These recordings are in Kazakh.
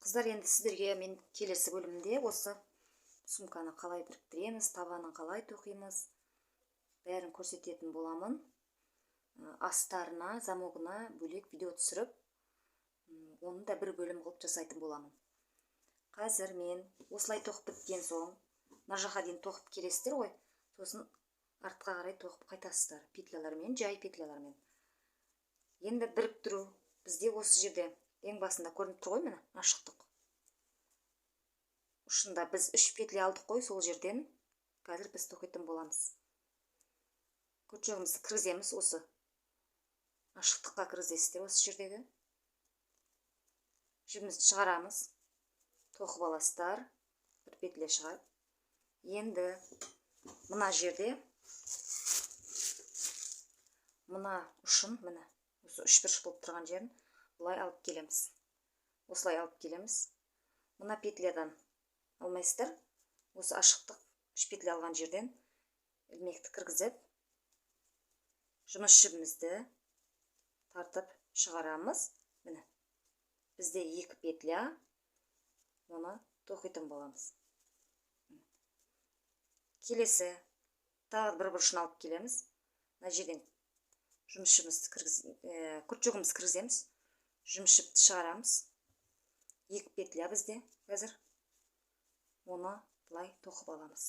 Қыздар, енді сіздерге мен келесі бөлімде осы сумканы қалай біріктіреміз, табанын қалай тоқимыз, бәрін көрсететін боламын. Астарына, замогына бөлек видео түсіріп, оны да бір бөлім қылып жасайтын боламын. Қазір мен осылай тоқып біткен соң, мына жаққа дейін тоқып келесіздер ғой, сосын артқа қарай тоқып қайтасыздар, петлялармен, жай петлялармен. Енді біріктіру бізде осы жерде ең басында көрініп тұр ғой, міне ашықтық. Ұшында біз 3 петля алдық қой, сол жерден қазір біз тоқитын боламыз. Көтшігімізді кіргіземіз, осы ашықтыққа кіргізесіздер осы жердегі. Жібімізді шығарамыз, тоқып аласыздар, бір петля шығарып. Енді мына жерде мына ұшын, міне осы үшбұрыш болып тұрған жерін бұлай алып келеміз. Осылай алып келеміз. Мына петлядан алмайсыздар. Осы ашықтық 3 петля алған жерден ілмекті кіргізіп, жұмыс жібімізді тартып шығарамыз. Міне, бізде 2 петля, оны тоқитын боламыз. Келесі тағы бір бұрышын алып келеміз. Мына жерден жұмыс жібімізді күртшігімізді кіргіземіз. Жұмыс жіпті шығарамыз. 2 петля бізде қазір. Оны бұлай тоқып аламыз.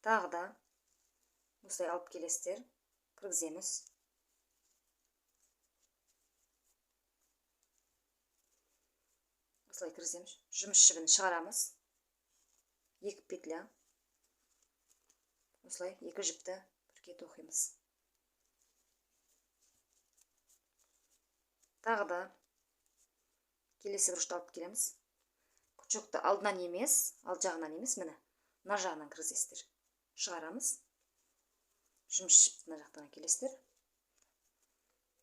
Тағы да осылай алып келесіздер, кіргіземіз. Осылай кіргіземіз. Жұмыс жібін шығарамыз. 2 петля. Осылай 2 жіпті бірге тоқимыз. Тағы да келесі бұрышты алып келеміз. Күртшікті алдынан емес, ал жағынан емес, міне, мына жағынан кіргізесіздер. Шығарамыз. Жұмыс жіпті мына жақтан келесіздер.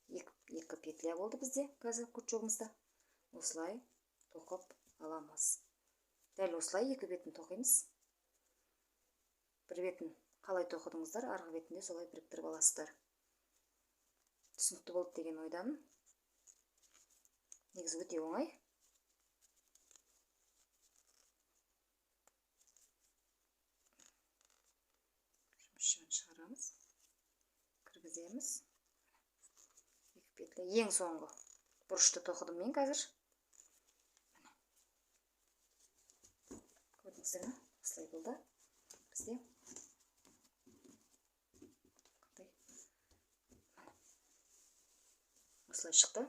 2 петля болды бізде қазір күртшігімізді. Осылай тоқып аламыз. Дәл осылай 2 бетін тоқимыз. Бір бетін қалай тоқыдыңыздар, арғы бетінде солай біріктіріп аласыздар. Түсінікті болды деген ойдамын. Негізі өте оңай. Жұмыс жібін шығарамыз. Кіргіземіз. 2 петля. Ең соңғы бұрышты тоқыдым мен қазір. Көрдіңіздер ме? Осылай болды. Бізде. Осылай шықты.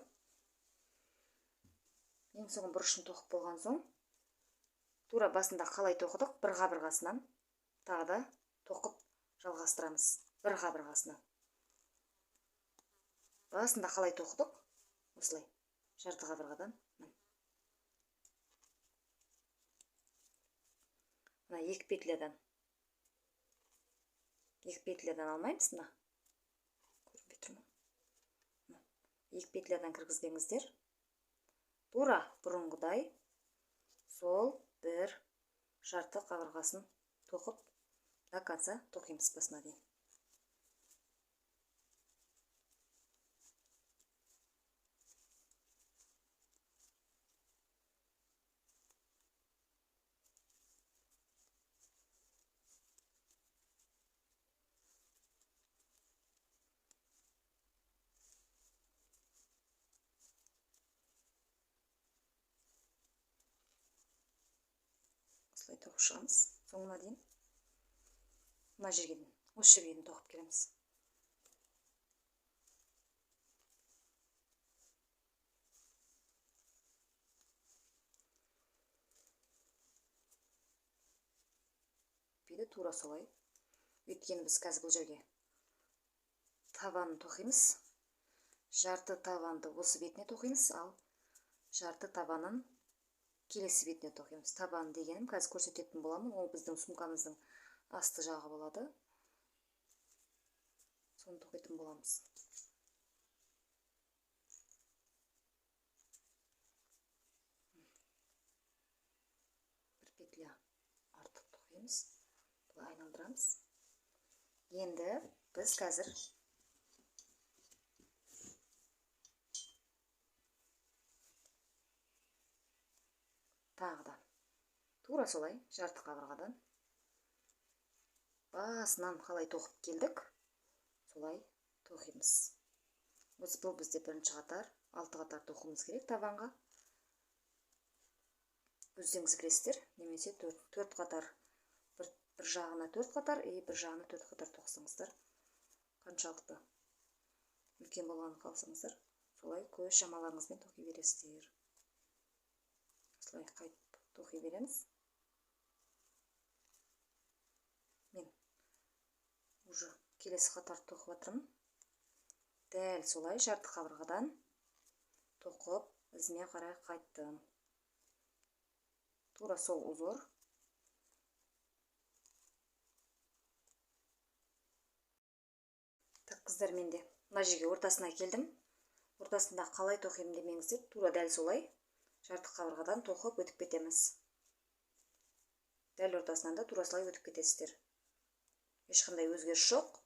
Ең соңғы бұрышын тоқып болған соң, тура басында қалай тоқыдық, бір қабырғасынан тағы да тоқып жалғастырамыз. Бір қабырғасынан. Басында қалай тоқыдық, осылай жарты қабырғадан. Мына 2 петлядан. 2 петлядан алмаймыз, мына. Көрінбей тұр ма? 2 петлядан кіргізбеңіздер. Тура бұрынғыдай сол бір жарты қабырғасын тоқып до конца тоқимыз басына дейін. Осылай тоқып шығамыз соңына дейін. Мына жерге дейін, осы жерге дейін тоқып келеміз. Бейді тура солай. Өйткені біз қазір бұл жерге табанын тоқимыз. Жарты табанды осы бетіне тоқимыз, ал жарты табанын келесі бетіне тоқимыз. Табан дегенім қазір көрсететін боламын. Ол біздің сумкамыздың асты жағы болады. Соны тоқитын боламыз. Бір петля артық тоқимыз. Бұлай айналдырамыз. Енді біз қазір тағы да тура солай жарты қабырғадан басынан қалай тоқып келдік, солай тоқимыз. Осы бұл бізде бірінші қатар, 6 қатар тоқуымыз керек табанға. Өздеріңіз білесіздер, немесе 4 қатар, бір жағына 4 қатар, бір жағына 4 қатар тоқсаңыздар, қаншалықты үлкен болғанын қаласаңыздар, солай көз шамаларыңызбен тоқи бересіздер. Осылай қайтып тоқи береміз. Мен уже келесі қатар тоқып жатырмын. Дәл солай жарты қабырғадан тоқып, ізіме қарай қайттым. Тура сол узор. Так, қыздар, мен де мына жерге ортасына келдім. Ортасында қалай тоқимын демеңіздер, тура дәл солай жарты қабырғадан тоқып өтіп кетеміз. Дәл ортасынан да тура солай өтіп кетесіздер. Ешқандай өзгеріс жоқ.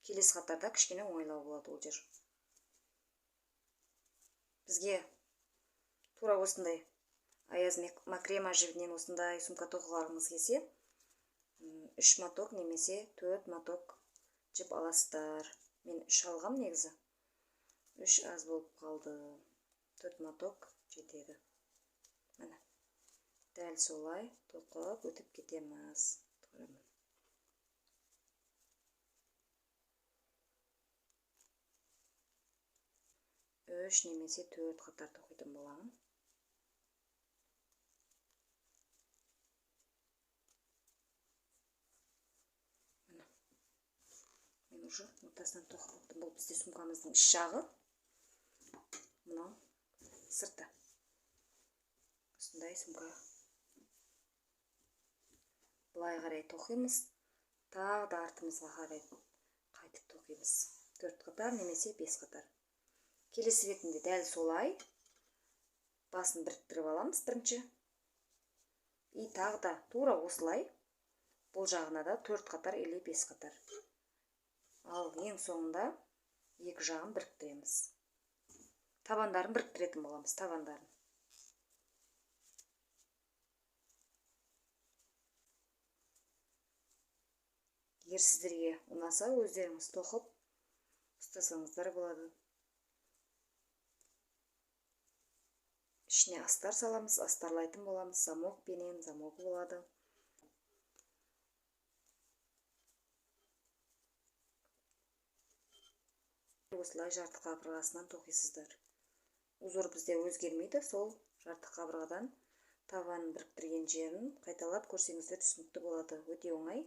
Келесі қатарда кішкене оңайлау болады ол жер. Бізге тура осындай аяз макрема жібінен осындай сумка тоқығыларыңыз келсе, 3 моток немесе 4 моток жіп аласыздар. Мен 3 алғам негізі. 3 аз болып қалды. 4 моток жетеді. Міне. Дәл солай тоқып өтіп кетеміз. 3 немесе 4 қатар тоқитын боламын. Мен уже ортасынан тоқып оттым. Бұл бізде сумкамыздың іш жағы. Мынау сырты. Осындай сумка. Былай қарай тоқимыз. Тағы да артымызға қарай қайтып тоқимыз. 4 қатар немесе 5 қатар. Келесі бетінде дәл солай басын біріктіріп аламыз бірінші. И тағы да тура осылай бұл жағына да 4 қатар или 5 қатар. Ал ең соңында екі жағын біріктіреміз. Табандарын біріктіретін боламыз, табандарын. Егер сіздерге ұнаса, өздеріңіз тоқып ұстасаңыздар болады. Ішіне астар саламыз, астарлайтын боламыз, замок пенен, замок болады. Осылай жарты қабырғасынан тоқисыздар. Узор бізде өзгермейді, сол жарты қабырғадан табанын біріктірген жерін қайталап көрсеңіздер түсінікті болады. Өте оңай.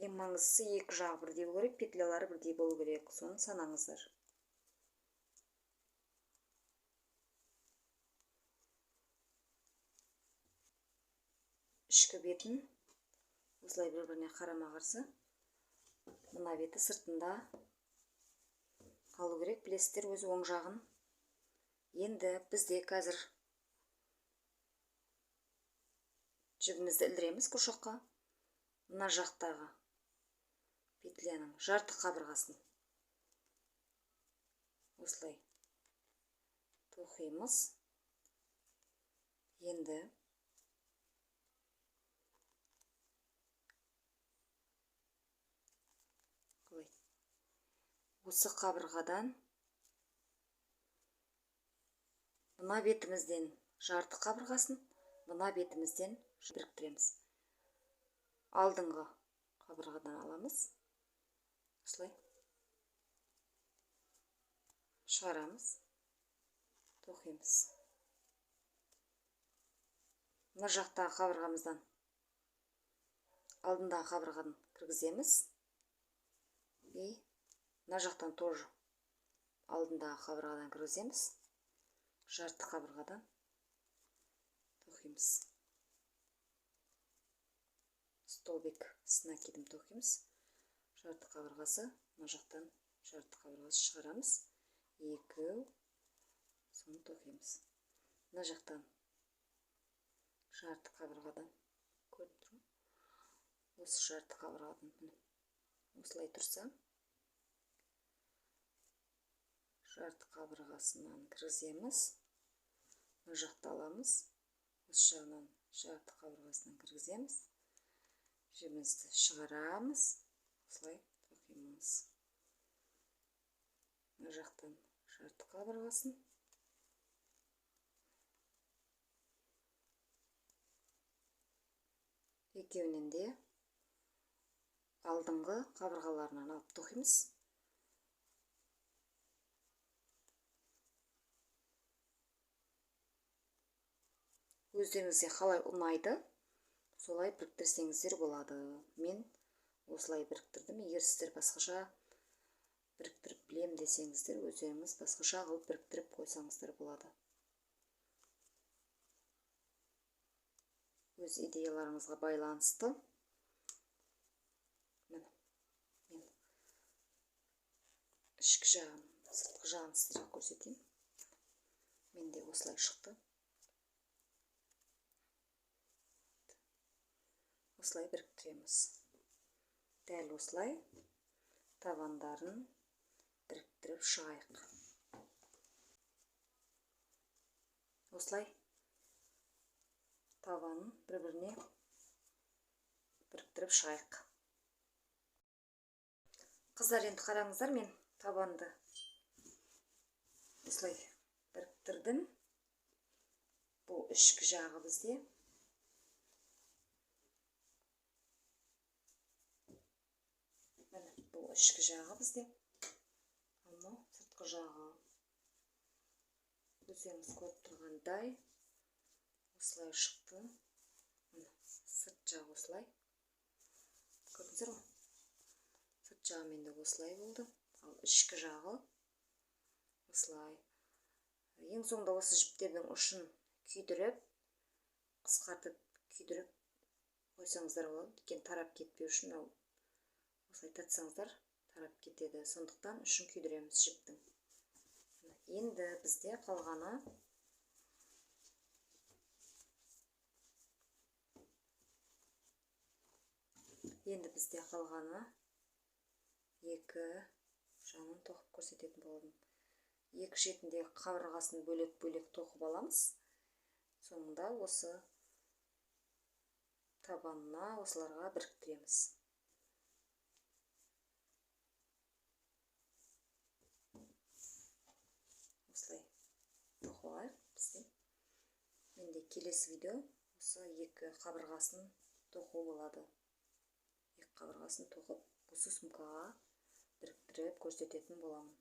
Ең маңыздысы екі жағы бірдей болу керек, петлялары бірдей болу керек. Соны санаңыздар. Ішкі бетін осылай бір-біріне қарама-қарсы. Мына беті сыртында қалу керек, білесіздер, өз оң жағын. Енді бізде қазір жібімізді ілдіреміз құршаққа. Мына жақтағы петляның жарты қабырғасын осылай тоқимыз. Енді осы қабырғадан мына бетімізден жарты қабырғасын, мына бетімізден біріктіреміз. Алдыңғы қабырғадан аламыз. Осылай шығарамыз, тоқимыз. Мына жақтағы қабырғамыздан алдындағы қабырғадан кіргіземіз. И мына жақтан тоже алдындағы қабырғадан кіргіземіз. Жарты қабырғадан тоқимыз. Столбик с накидом тоқимыз. Жарты қабырғасы, мына жақтан жарты қабырғасы шығарамыз. Екі, соны тоқимыз. Мына жақтан жарты қабырғадан көріп тұрмын. Осы жарты қабырғадан осылай тұрса, жарты қабырғасынан кіргіземіз. Мына жақты аламыз. Осы жағынан жарты қабырғасынан кіргіземіз. Жібімізді шығарамыз. Осылай тоқимыз. Мына жақтан жарты қабырғасын. Екеуінен де алдыңғы қабырғаларынан алып тоқимыз. Өздеріңізге қалай ұнайды, солай біріктірсеңіздер болады. Мен осылай біріктірдім. Егер сіздер басқаша біріктіріп білем десеңіздер, өздеріңіз басқаша қылып біріктіріп қойсаңыздар болады. Өз идеяларыңызға байланысты. Мен ішкі жағын, сыртқы жағын сіздерге көрсетейін. Менде осылай шықты. Осылай біріктіреміз. Дәл осылай табандарын біріктіріп шығайық. Осылай табанын бір-біріне біріктіріп шығайық. Қыздар, енді қараңыздар, мен табанды осылай біріктірдім. Бұл ішкі жағы бізде. Бұл ішкі жағы бізде. Мынау сыртқы жағы. Өздеріңіз көріп тұрғандай осылай шықты. Сырт жағы осылай. Көрдіңіздер ме? Сырт жағы менде осылай болды. Ал ішкі жағы осылай. Ең соңында осы жіптердің ұшын күйдіріп, қысқартып күйдіріп қойсаңыздар болады. Өйткені тарап кетпеу үшін осылай татсаңыздар тарап кетеді. Сондықтан ұшын күйдіреміз жіптің. Енді бізде қалғаны екі жағын тоқып көрсететін болдым. Екі шетіндегі қабырғасын бөлек-бөлек тоқып аламыз. Соңында осы табанына осыларға біріктіреміз. Осылай тоқып алайық бізде. Менде келесі видео осы екі қабырғасын тоқу болады. Екі қабырғасын тоқып осы сумкаға біріктіріп көрсететін боламын.